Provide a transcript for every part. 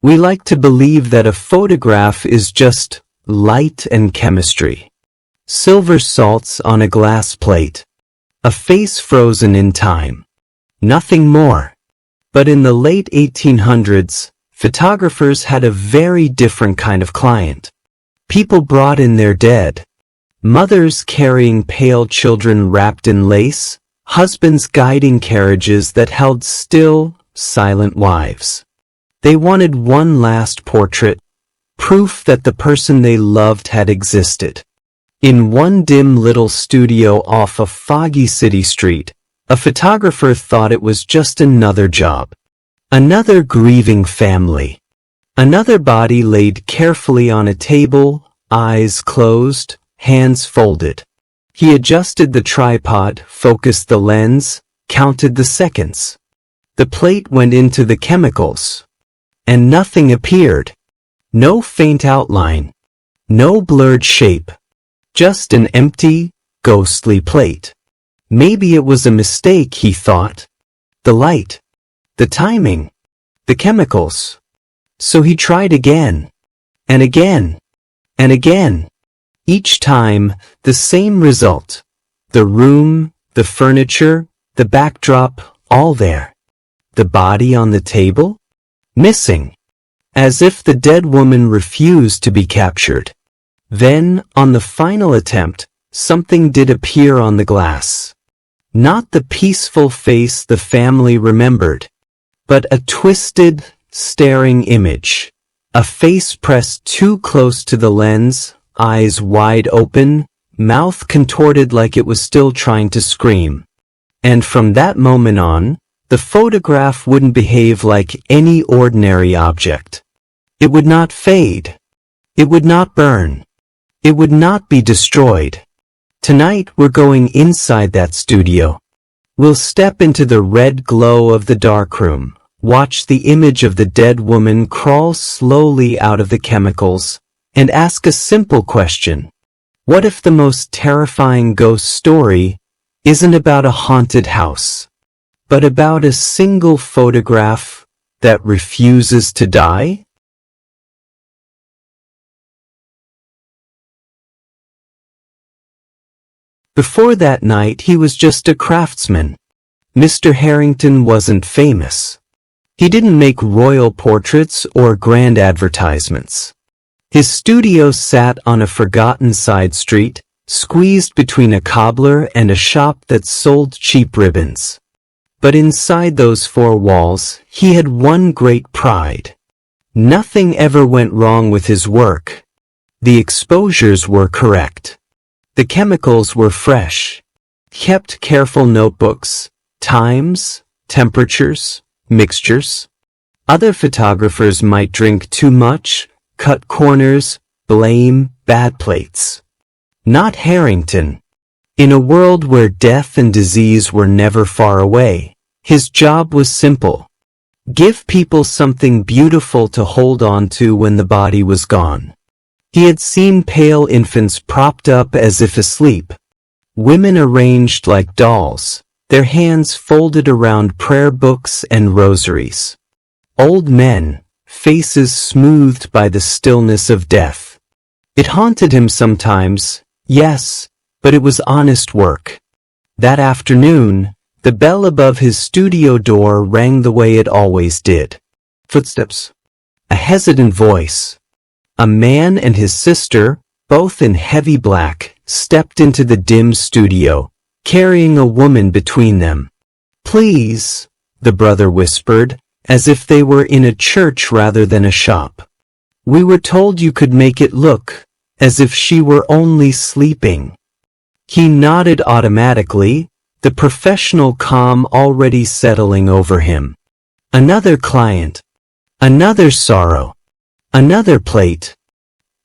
We like to believe that a photograph is just light and chemistry. Silver salts on a glass plate. A face frozen in time. Nothing more. But in the late 1800s, photographers had a very different kind of client. People brought in their dead. Mothers carrying pale children wrapped in lace, husbands guiding carriages that held still, silent wives. They wanted one last portrait, proof that the person they loved had existed. In one dim little studio off a foggy city street, a photographer thought it was just another job. Another grieving family. Another body laid carefully on a table, eyes closed, hands folded. He adjusted the tripod, focused the lens, counted the seconds. The plate went into the chemicals. And nothing appeared. No faint outline. No blurred shape. Just an empty, ghostly plate. Maybe it was a mistake, he thought. The light. The timing. The chemicals. So he tried again. And again. And again. Each time, the same result. The room, the furniture, the backdrop, all there. The body on the table? Missing. As if the dead woman refused to be captured. Then, on the final attempt, something did appear on the glass. Not the peaceful face the family remembered, but a twisted, staring image. A face pressed too close to the lens, eyes wide open, mouth contorted like it was still trying to scream. And from that moment on, the photograph wouldn't behave like any ordinary object. It would not fade. It would not burn. It would not be destroyed. Tonight we're going inside that studio. We'll step into the red glow of the darkroom, watch the image of the dead woman crawl slowly out of the chemicals, and ask a simple question. What if the most terrifying ghost story isn't about a haunted house, but about a single photograph that refuses to die? Before that night he was just a craftsman. Mr. Harrington wasn't famous. He didn't make royal portraits or grand advertisements. His studio sat on a forgotten side street, squeezed between a cobbler and a shop that sold cheap ribbons. But inside those four walls, he had one great pride. Nothing ever went wrong with his work. The exposures were correct. The chemicals were fresh. Kept careful notebooks, times, temperatures, mixtures. Other photographers might drink too much, cut corners, blame bad plates. Not Harrington. In a world where death and disease were never far away, his job was simple. Give people something beautiful to hold on to when the body was gone. He had seen pale infants propped up as if asleep. Women arranged like dolls, their hands folded around prayer books and rosaries. Old men, faces smoothed by the stillness of death. It haunted him sometimes, yes, but it was honest work. That afternoon, the bell above his studio door rang the way it always did. Footsteps. A hesitant voice. A man and his sister, both in heavy black, stepped into the dim studio, carrying a woman between them. "Please," the brother whispered, as if they were in a church rather than a shop. "We were told you could make it look as if she were only sleeping." He nodded automatically, the professional calm already settling over him. Another client. Another sorrow. Another plate.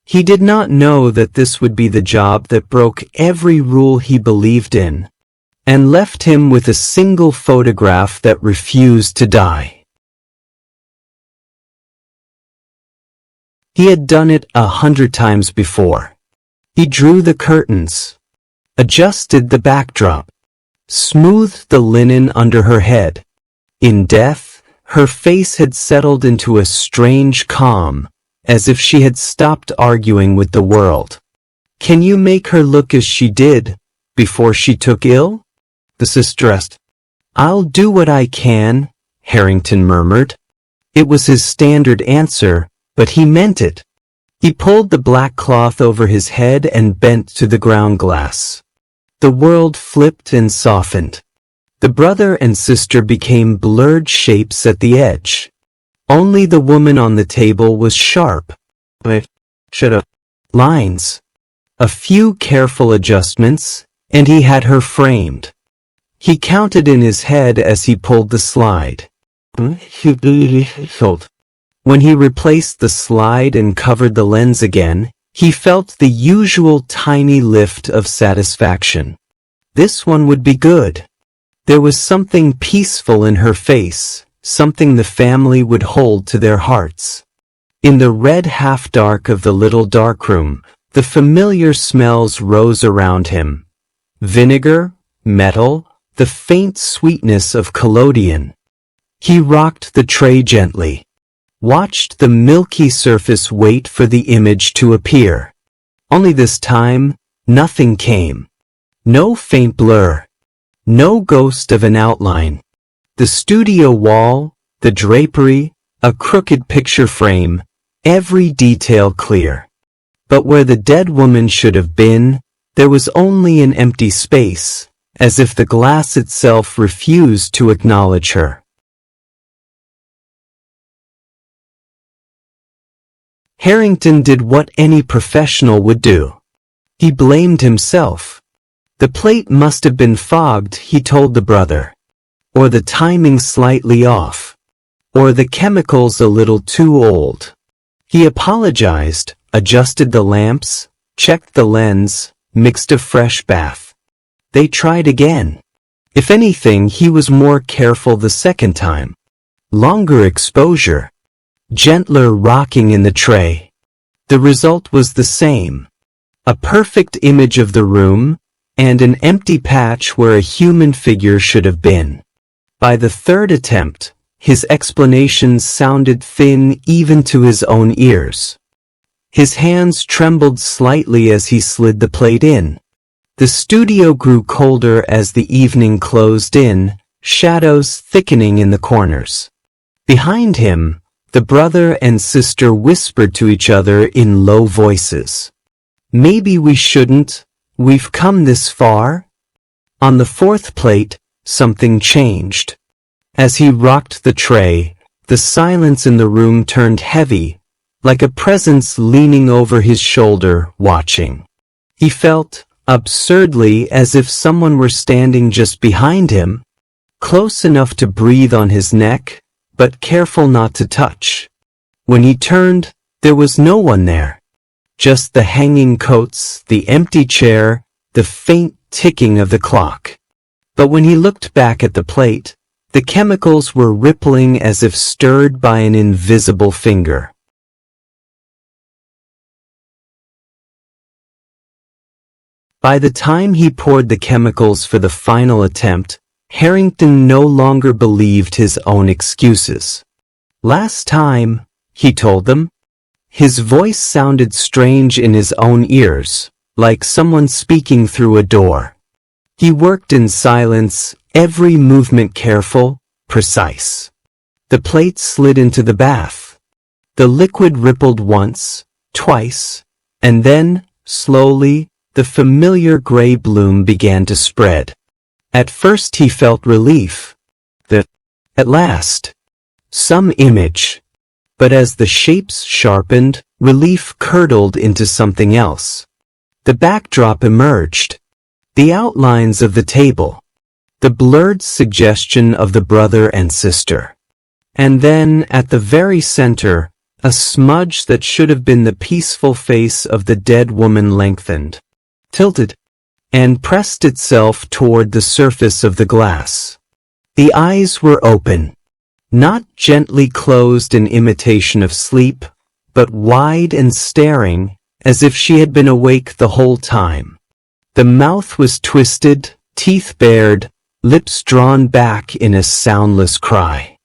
He did not know that this would be the job that broke every rule he believed in, and left him with a single photograph that refused to die. He had done it 100 times before. He drew the curtains, adjusted the backdrop, smoothed the linen under her head. In death, Her face had settled into a strange calm, as if she had stopped arguing with the world. "Can you make her look as she did before she took ill?" the sister asked. "I'll do what I can," Harrington murmured. It was his standard answer, but he meant it. He pulled the black cloth over his head and bent to the ground glass. The world flipped and softened. The brother and sister became blurred shapes at the edge. Only the woman on the table was sharp. Lines. A few careful adjustments, and he had her framed. He counted in his head as he pulled the slide. When he replaced the slide and covered the lens again, he felt the usual tiny lift of satisfaction. This one would be good. There was something peaceful in her face, something the family would hold to their hearts. In the red half-dark of the little darkroom, the familiar smells rose around him. Vinegar, metal, the faint sweetness of collodion. He rocked the tray gently, watched the milky surface wait for the image to appear. Only this time, nothing came. No faint blur. No ghost of an outline. The studio wall, the drapery, a crooked picture frame, every detail clear. But where the dead woman should have been, there was only an empty space, as if the glass itself refused to acknowledge her. Harrington did what any professional would do. He blamed himself. The plate must have been fogged, he told the brother. Or the timing slightly off. Or the chemicals a little too old. He apologized, adjusted the lamps, checked the lens, mixed a fresh bath. They tried again. If anything, he was more careful the second time. Longer exposure. Gentler rocking in the tray. The result was the same. A perfect image of the room, and an empty patch where a human figure should have been. By the third attempt, his explanations sounded thin even to his own ears. His hands trembled slightly as he slid the plate in. The studio grew colder as the evening closed in, shadows thickening in the corners. Behind him, the brother and sister whispered to each other in low voices. "Maybe we shouldn't. We've come this far?" On the fourth plate, something changed. As he rocked the tray, the silence in the room turned heavy, like a presence leaning over his shoulder, watching. He felt, absurdly, as if someone were standing just behind him, close enough to breathe on his neck, but careful not to touch. When he turned, there was no one there. Just the hanging coats, the empty chair, the faint ticking of the clock. But when he looked back at the plate, the chemicals were rippling as if stirred by an invisible finger. By the time he poured the chemicals for the final attempt, Harrington no longer believed his own excuses. "Last time," he told them. His voice sounded strange in his own ears, like someone speaking through a door. He worked in silence, every movement careful, precise. The plate slid into the bath. The liquid rippled once, twice, and then, slowly, the familiar gray bloom began to spread. At first he felt relief. At last, some image. But as the shapes sharpened, relief curdled into something else. The backdrop emerged. The outlines of the table. The blurred suggestion of the brother and sister. And then, at the very center, a smudge that should have been the peaceful face of the dead woman lengthened, tilted, and pressed itself toward the surface of the glass. The eyes were open, not gently closed in imitation of sleep, but wide and staring, as if she had been awake the whole time. The mouth was twisted, teeth bared, lips drawn back in a soundless cry.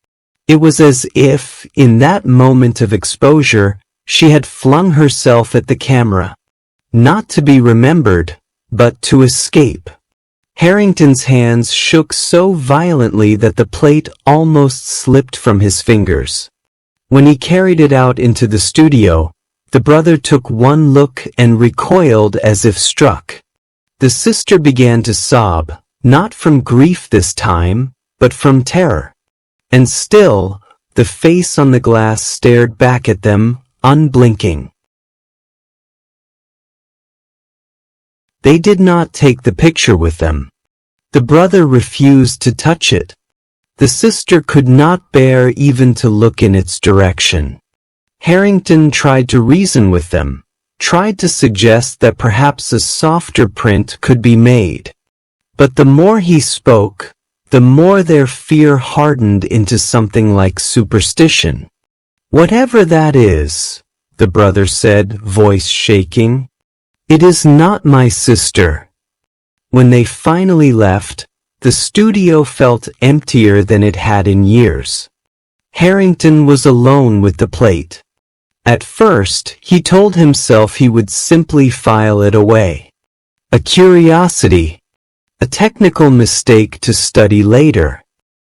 It was as if, in that moment of exposure, she had flung herself at the camera. Not to be remembered, but to escape. Harrington's hands shook so violently that the plate almost slipped from his fingers. When he carried it out into the studio, the brother took one look and recoiled as if struck. The sister began to sob, not from grief this time, but from terror. And still, the face on the glass stared back at them, unblinking. They did not take the picture with them. The brother refused to touch it. The sister could not bear even to look in its direction. Harrington tried to reason with them, tried to suggest that perhaps a softer print could be made. But the more he spoke, the more their fear hardened into something like superstition. "Whatever that is," the brother said, voice shaking, "it is not my sister." When they finally left, the studio felt emptier than it had in years. Harrington was alone with the plate. At first, he told himself he would simply file it away. A curiosity, a technical mistake to study later.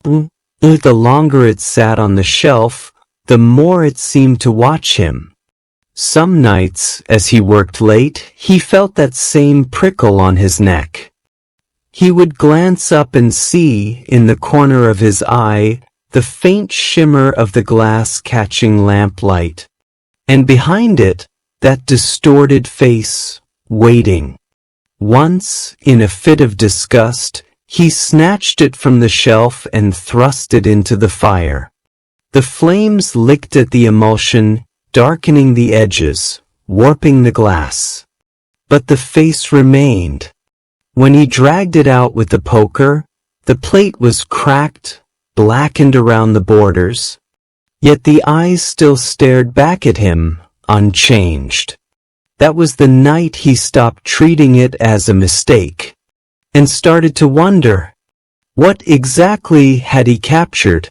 The longer it sat on the shelf, the more it seemed to watch him. Some nights, as he worked late, he felt that same prickle on his neck. He would glance up and see, in the corner of his eye, the faint shimmer of the glass catching lamplight. And behind it, that distorted face, waiting. Once, in a fit of disgust, he snatched it from the shelf and thrust it into the fire. The flames licked at the emulsion, darkening the edges, warping the glass. But the face remained. When he dragged it out with the poker, the plate was cracked, blackened around the borders. Yet the eyes still stared back at him, unchanged. That was the night he stopped treating it as a mistake, and started to wonder, what exactly had he captured?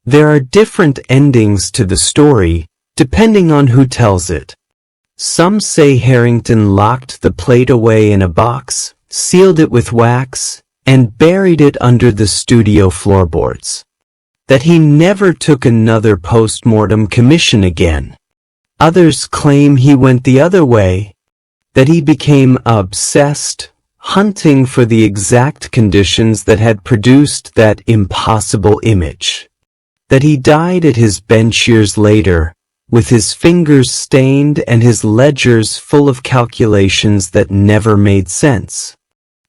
There are different endings to the story, depending on who tells it. Some say Harrington locked the plate away in a box, sealed it with wax, and buried it under the studio floorboards. That he never took another post-mortem commission again. Others claim he went the other way, that he became obsessed, hunting for the exact conditions that had produced that impossible image. That he died at his bench years later, with his fingers stained and his ledgers full of calculations that never made sense.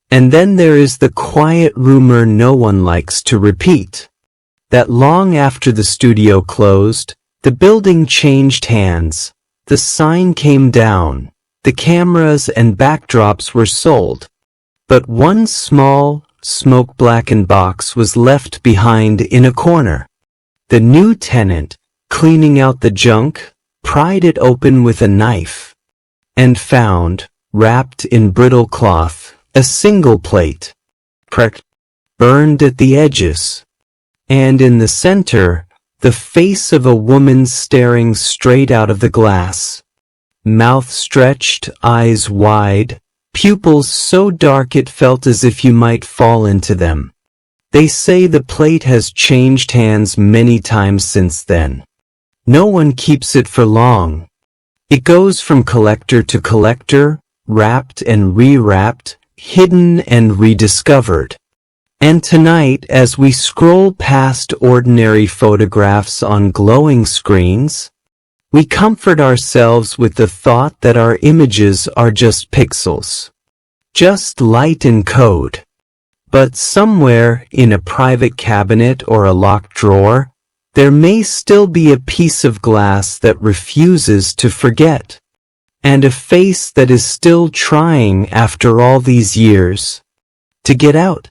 And then there is the quiet rumor no one likes to repeat, that long after the studio closed, the building changed hands, the sign came down, the cameras and backdrops were sold, but one small, smoke-blackened box was left behind in a corner. The new tenant, cleaning out the junk, pried it open with a knife, and found, wrapped in brittle cloth, a single plate, cracked, burned at the edges, and in the center, the face of a woman staring straight out of the glass. Mouth stretched, eyes wide, pupils so dark it felt as if you might fall into them. They say the plate has changed hands many times since then. No one keeps it for long. It goes from collector to collector, wrapped and rewrapped, hidden and rediscovered. And tonight, as we scroll past ordinary photographs on glowing screens, we comfort ourselves with the thought that our images are just pixels, just light and code. But somewhere, in a private cabinet or a locked drawer, there may still be a piece of glass that refuses to forget. And a face that is still trying after all these years to get out.